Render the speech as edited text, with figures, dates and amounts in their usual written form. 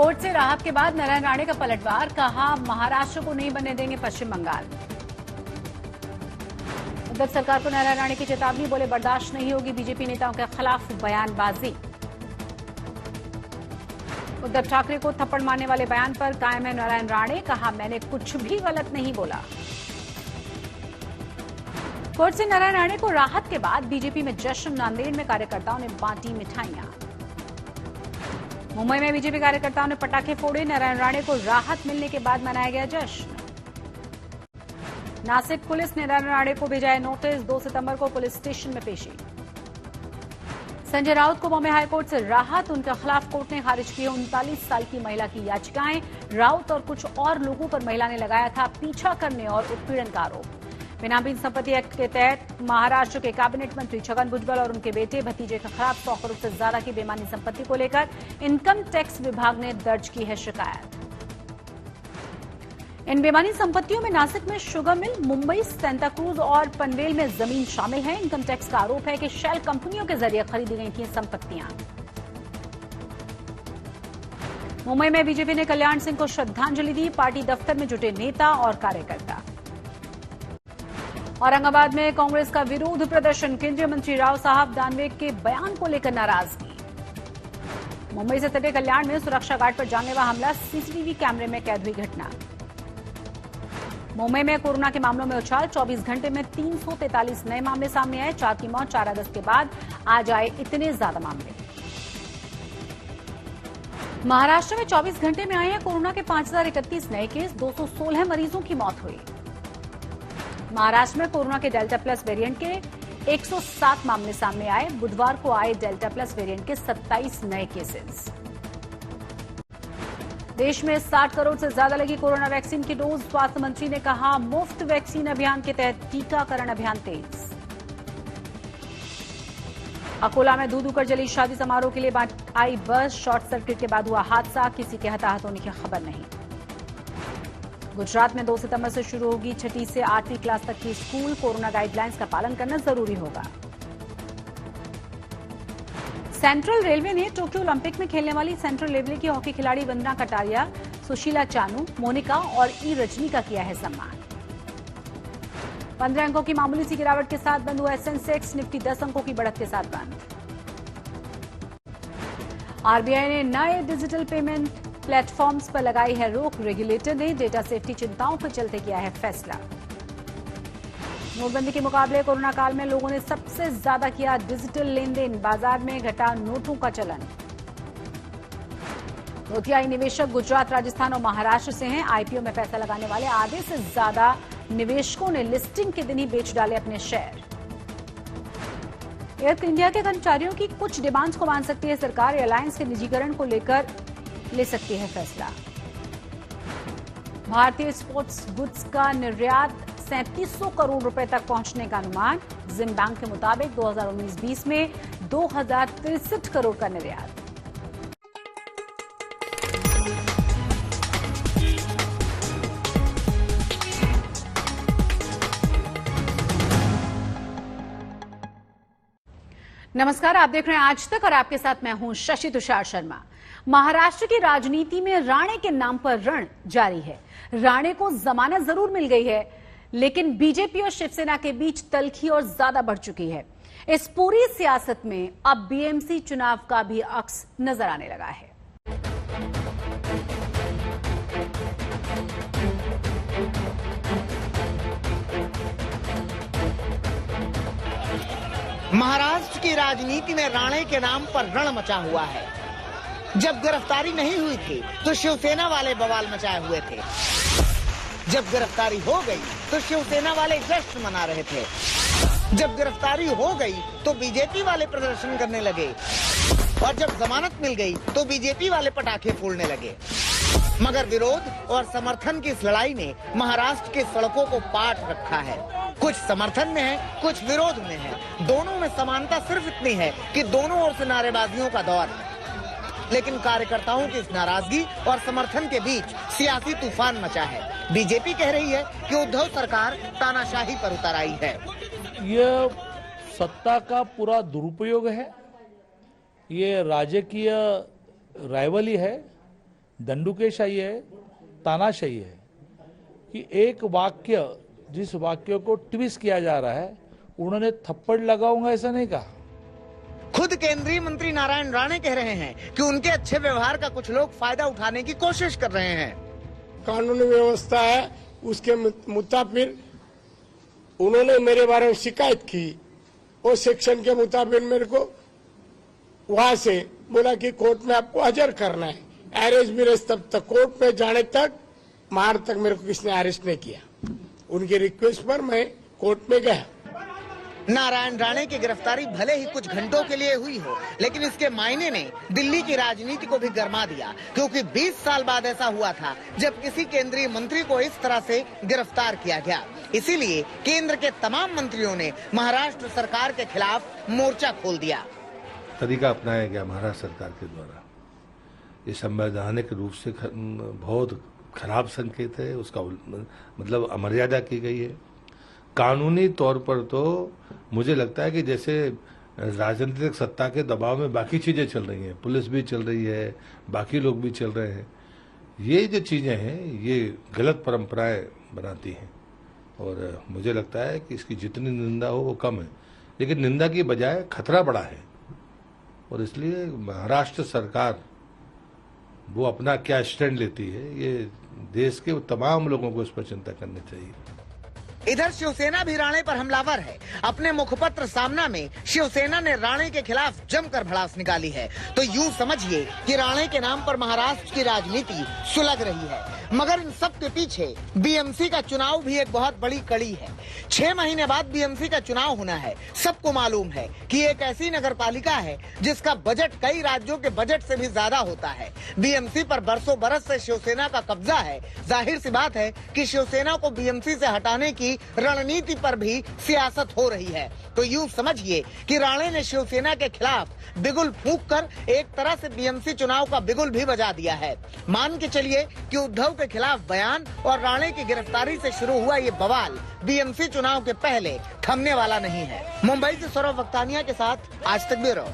Court से राहत के बाद नारायण राणे का पलटवार, कहा महाराष्ट्र को नहीं बनने देंगे पश्चिम बंगाल। उद्धव सरकार को नारायण राणे की चेतावनी, बोले बर्दाश्त नहीं होगी बीजेपी नेताओं के खिलाफ बयानबाजी। उद्धव ठाकरे को थप्पड़ मारने वाले बयान पर कायम है नारायण राणे, कहा मैंने कुछ भी गलत नहीं बोला। कोर्ट से नारायण राणे को राहत के बाद बीजेपी में जश्न, नांदेड़ में कार्यकर्ताओं ने बांटी मिठाइयां। मुंबई में बीजेपी कार्यकर्ताओं ने पटाखे फोड़े, नारायण राणे को राहत मिलने के बाद मनाया गया जश्न। नासिक पुलिस ने नारायण राणे को भेजा है नोटिस, 2 सितंबर को पुलिस स्टेशन में पेशी। संजय राउत को बॉम्बे हाईकोर्ट से राहत, उनके खिलाफ कोर्ट ने खारिज की 39 साल की महिला की याचिकाएं। राउत और कुछ और लोगों पर महिला ने लगाया था पीछा करने और उत्पीड़न का आरोप। बेनामी संपत्ति एक्ट के तहत महाराष्ट्र के कैबिनेट मंत्री छगन भुजबल और उनके बेटे भतीजे के खिलाफ 100 करोड़ से ज्यादा की बेमानी संपत्ति को लेकर इनकम टैक्स विभाग ने दर्ज की है शिकायत। इन बेमानी संपत्तियों में नासिक में शुगर मिल, मुंबई, सेंटाक्रूज और पनवेल में जमीन शामिल है। इनकम टैक्स का आरोप है कि शेल कंपनियों के जरिए खरीदी गई थी संपत्तियां। मुंबई में बीजेपी ने कल्याण सिंह को श्रद्धांजलि दी, पार्टी दफ्तर में जुटे नेता और कार्यकर्ता। औरंगाबाद में कांग्रेस का विरोध प्रदर्शन, केंद्रीय मंत्री राव साहब दानवे के बयान को लेकर नाराजगी। मुंबई से सटे कल्याण में सुरक्षा गार्ड पर जानलेवा हमला, सीसीटीवी कैमरे में कैद हुई घटना। मुंबई में कोरोना के मामलों में उछाल, 24 घंटे में 343 नए मामले सामने आए, 4 की मौत। 4 अगस्त के बाद आज आए इतने ज्यादा मामले। महाराष्ट्र में 24 घंटे में आए हैं कोरोना के 5031 नए केस, 216 मरीजों की मौत हुई। महाराष्ट्र में कोरोना के डेल्टा प्लस वेरिएंट के 107 मामले सामने आए। बुधवार को आए डेल्टा प्लस वेरिएंट के 27 नए केसेस। देश में 60 करोड़ से ज्यादा लगी कोरोना वैक्सीन की डोज, स्वास्थ्य मंत्री ने कहा मुफ्त वैक्सीन अभियान के तहत टीकाकरण अभियान तेज। अकोला में दूध उकर जली शादी समारोह के लिए आई बस, शॉर्ट सर्किट के बाद हुआ हादसा, किसी के हताहत होने की खबर नहीं। गुजरात में 2 सितंबर से शुरू होगी 6ठी से 8वीं क्लास तक की स्कूल, कोरोना गाइडलाइंस का पालन करना जरूरी होगा। सेंट्रल रेलवे ने टोक्यो ओलंपिक में खेलने वाली सेंट्रल रेलवे की हॉकी खिलाड़ी वंदना कटारिया, सुशीला चानू, मोनिका और ई रजनी का किया है सम्मान। 15 अंकों की मामूली सी गिरावट के साथ बंद हुआ सेंसेक्स, निफ्टी 10 अंकों की बढ़त के साथ बंद। आरबीआई ने नए डिजिटल पेमेंट प्लेटफॉर्म्स पर लगाई है रोक, रेगुलेटर ने डेटा सेफ्टी चिंताओं के चलते किया है फैसला। नोटबंदी के मुकाबले कोरोना काल में लोगों ने सबसे ज्यादा किया डिजिटल लेन देन, बाजार में घटा नोटों का चलन। नोटियाई निवेशक गुजरात, राजस्थान और महाराष्ट्र से हैं। आईपीओ में पैसा लगाने वाले आधे से ज्यादा निवेशकों ने लिस्टिंग के दिन ही बेच डाले अपने शेयर। एयर इंडिया के कर्मचारियों की कुछ डिमांड्स को मान सकती है सरकार, एयरलाइंस के निजीकरण को लेकर ले सकती है फैसला। भारतीय स्पोर्ट्स गुड्स का निर्यात 3700 करोड़ रुपए तक पहुंचने का अनुमान, जिम बैंक के मुताबिक 2019-20 में 2063 करोड़ का निर्यात। नमस्कार, आप देख रहे हैं आज तक और आपके साथ मैं हूं शशि तुषार शर्मा। महाराष्ट्र की राजनीति में राणे के नाम पर रण जारी है। राणे को जमानत जरूर मिल गई है, लेकिन बीजेपी और शिवसेना के बीच तल्खी और ज्यादा बढ़ चुकी है। इस पूरी सियासत में अब बीएमसी चुनाव का भी अक्स नजर आने लगा है। महाराष्ट्र की राजनीति में राणे के नाम पर रण मचा हुआ है। जब गिरफ्तारी नहीं हुई थी तो शिवसेना वाले बवाल मचाए हुए थे, जब गिरफ्तारी हो गई तो शिवसेना वाले जश्न मना रहे थे, जब गिरफ्तारी हो गई तो बीजेपी वाले प्रदर्शन करने लगे, और जब जमानत मिल गई तो बीजेपी वाले पटाखे फोड़ने लगे। मगर विरोध और समर्थन की इस लड़ाई ने महाराष्ट्र की सड़कों को पाट रखा है। कुछ समर्थन में है, कुछ विरोध में है। दोनों में समानता सिर्फ इतनी है कि दोनों ओर से नारेबाजियों का दौर है। लेकिन कार्यकर्ताओं की इस नाराजगी और समर्थन के बीच सियासी तूफान मचा है। बीजेपी कह रही है कि उद्धव सरकार तानाशाही पर उतर आई है। ये सत्ता का पूरा दुरुपयोग है, ये राजकीय राइवली है, दंडुकेशाही है, तानाशाही है कि एक वाक्य, जिस वाक्य को ट्विस्ट किया जा रहा है, उन्होंने थप्पड़ लगाऊंगा ऐसा नहीं कहा। खुद केंद्रीय मंत्री नारायण राणे कह रहे हैं कि उनके अच्छे व्यवहार का कुछ लोग फायदा उठाने की कोशिश कर रहे हैं। कानूनी व्यवस्था है, उसके मुताबिक उन्होंने मेरे बारे में शिकायत की, वो सेक्शन के मुताबिक मेरे को वहां से बोला कि कोर्ट में आपको हाजिर करना है। अरेस्ट मिरेस्ट तब तक कोर्ट में जाने तक मार तक मेरे को किसने अरेस्ट नहीं किया। उनकी रिक्वेस्ट पर मैं कोर्ट में गया। नारायण राणे की गिरफ्तारी भले ही कुछ घंटों के लिए हुई हो, लेकिन इसके मायने ने दिल्ली की राजनीति को भी गरमा दिया, क्योंकि 20 साल बाद ऐसा हुआ था जब किसी केंद्रीय मंत्री को इस तरह से गिरफ्तार किया गया। इसीलिए केंद्र के तमाम मंत्रियों ने महाराष्ट्र सरकार के खिलाफ मोर्चा खोल दिया। तरीका अपनाया गया महाराष्ट्र सरकार के द्वारा, ये संवैधानिक रूप से बहुत खराब संकेत है, उसका मतलब अमर्यादा की गई है। कानूनी तौर पर तो मुझे लगता है कि जैसे राजनीतिक सत्ता के दबाव में बाकी चीजें चल रही हैं, पुलिस भी चल रही है, बाकी लोग भी चल रहे हैं, ये जो चीजें हैं ये गलत परंपराएं बनाती हैं और मुझे लगता है कि इसकी जितनी निंदा हो वो कम है, लेकिन निंदा की बजाय खतरा बड़ा है और इसलिए महाराष्ट्र सरकार वो अपना क्या स्टैंड लेती है, ये देश के तमाम लोगों को इस पर चिंता करनी चाहिए। इधर शिवसेना भी राणे पर हमलावर है। अपने मुखपत्र सामना में शिवसेना ने राणे के खिलाफ जमकर भड़ास निकाली है। तो यूं समझिए कि राणे के नाम पर महाराष्ट्र की राजनीति सुलग रही है, मगर इन सब के पीछे बीएमसी का चुनाव भी एक बहुत बड़ी कड़ी है। 6 महीने बाद बीएमसी का चुनाव होना है। सबको मालूम है कि एक ऐसी नगर पालिका है जिसका बजट कई राज्यों के बजट से भी ज्यादा होता है। बीएमसी पर बरसों बरस से शिवसेना का कब्जा है। जाहिर सी बात है कि शिवसेना को बीएमसी से हटाने की रणनीति पर भी सियासत हो रही है। तो यूं समझिए कि राणे ने शिवसेना के खिलाफ बिगुल फूंककर एक तरह से बीएमसी चुनाव का बिगुल भी बजा दिया है। मान के चलिए कि उद्धव के खिलाफ बयान और राणे की गिरफ्तारी से शुरू हुआ ये बवाल बीएमसी चुनाव के पहले थमने वाला नहीं है। मुंबई से सौरभ वक्तानिया के साथ आज तक ब्यूरो।